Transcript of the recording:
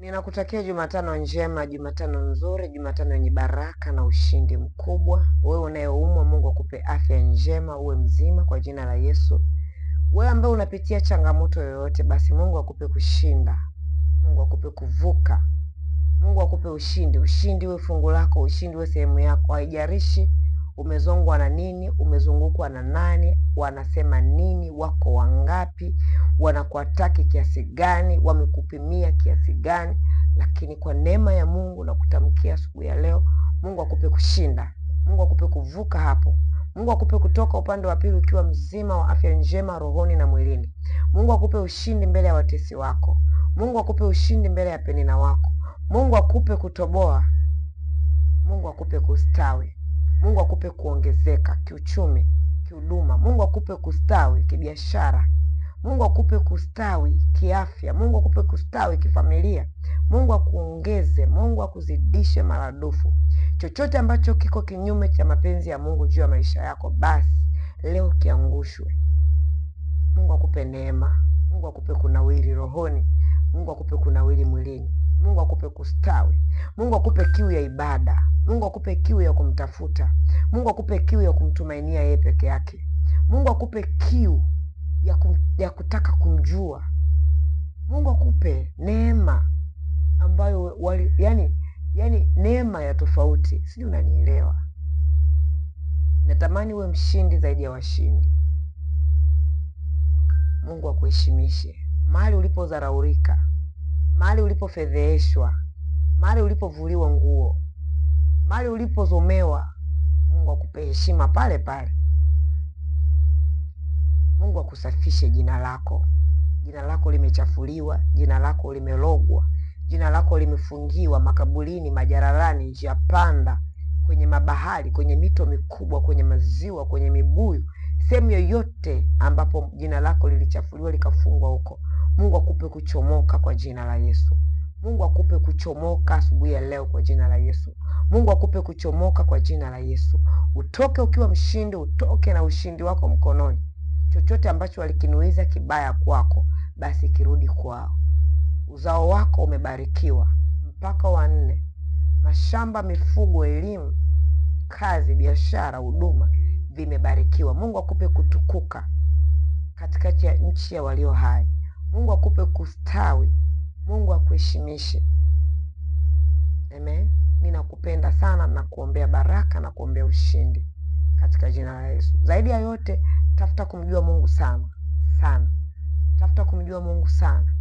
Ninakutakia Jumatano njema, Jumatano nzuri, Jumatano yenye baraka na ushindi mkubwa. Wewe unayeumwa, Mungu akupe afya njema, uwe mzima kwa jina la Yesu. Wewe ambaye unapitia changamoto yoyote, basi Mungu akupe kushinda. Mungu akupe kuvuka. Mungu akupe ushindi. Ushindi uwe fungu lako, ushindi uwe sehemu yako. Haijalishi umezongwa na nini, umezungukwa na nani, wanasema nini, wako wangapi, wanakuataki kiasi gani, wamekupimia kiasi gani, lakini kwa neema ya Mungu na kutamkia asubuhi ya leo, Mungu akupe kushinda. Mungu akupe kuvuka hapo. Mungu akupe kutoka upande wa pili ukiwa mzima wa afya njema rohoni na mwilini. Mungu akupe ushindi mbele ya watesi wako. Mungu akupe ushindi mbele ya penina wako. Mungu akupe kutoboa. Mungu akupe kustawi. Mungu akupe kuongezeka kiuchumi, kihuduma. Mungu akupe kustawi kibiashara. Mungu akupe kustawi kiafya. Mungu akupe kustawi kifamilia. Mungu akuongeze, Mungu akuzidishe maradufu. Chochote ambacho kiko kinyume cha mapenzi ya Mungu juu ya maisha yako, basi leo kiangushwe. Mungu akupe neema. Mungu akupe kunawiri rohoni. Mungu akupe kunawiri mwilini. Mungu akupe kustawi. Mungu akupe kiu ya ibada. Mungu akupe kiu ya kumtafuta. Mungu akupe kiu ya kumtumainia yeye peke yake. Mungu akupe kiu ya kutaka kumjua. Mungu akupe neema ambayo yani neema ya tofauti. Sijui unanielewa. Natamani uwe mshindi zaidi ya washindi. Mungu akuheshimishe. Mahali ulipodharaulika, mahali ulipofedheheshwa, mahali ulipovuliwa nguo, mahali ulipozomewa, Mungu akupe heshima pale pale. Mungu akusafishe jina lako. Jina lako limechafuliwa, jina lako limelogwa, jina lako limefungiwa makaburini, majaralani, njia panda, kwenye mabahari, kwenye mito mikubwa, kwenye maziwa, kwenye mibuyu, sehemu yoyote ambapo jina lako lilichafuliwa likafungwa huko. Mungu akupe kuchomoka kwa jina la Yesu. Mungu akupe kuchomoka asubuhi ya leo kwa jina la Yesu. Mungu akupe kuchomoka kwa jina la Yesu. Utoke ukiwa mshindi, utoke na ushindi wako mkononi. Chochote ambacho walikinuiza kibaya kwako, basi kirudi kwao. Uzao wako umebarikiwa. Mpaka wa 4. Mashamba, mifugo, elimu, kazi, biashara, huduma vimebarikiwa. Mungu akupe kutukuka katikati ya nchi ya walio hai. Mungu akupe kustawi. Mungu akuheshimishe. Amen. Ninakupenda sana na kuombea baraka na kuombea ushindi katika jina la Yesu. Zaidi ya yote, tafuta kumjua Mungu sana. Sana. Tafuta kumjua Mungu sana.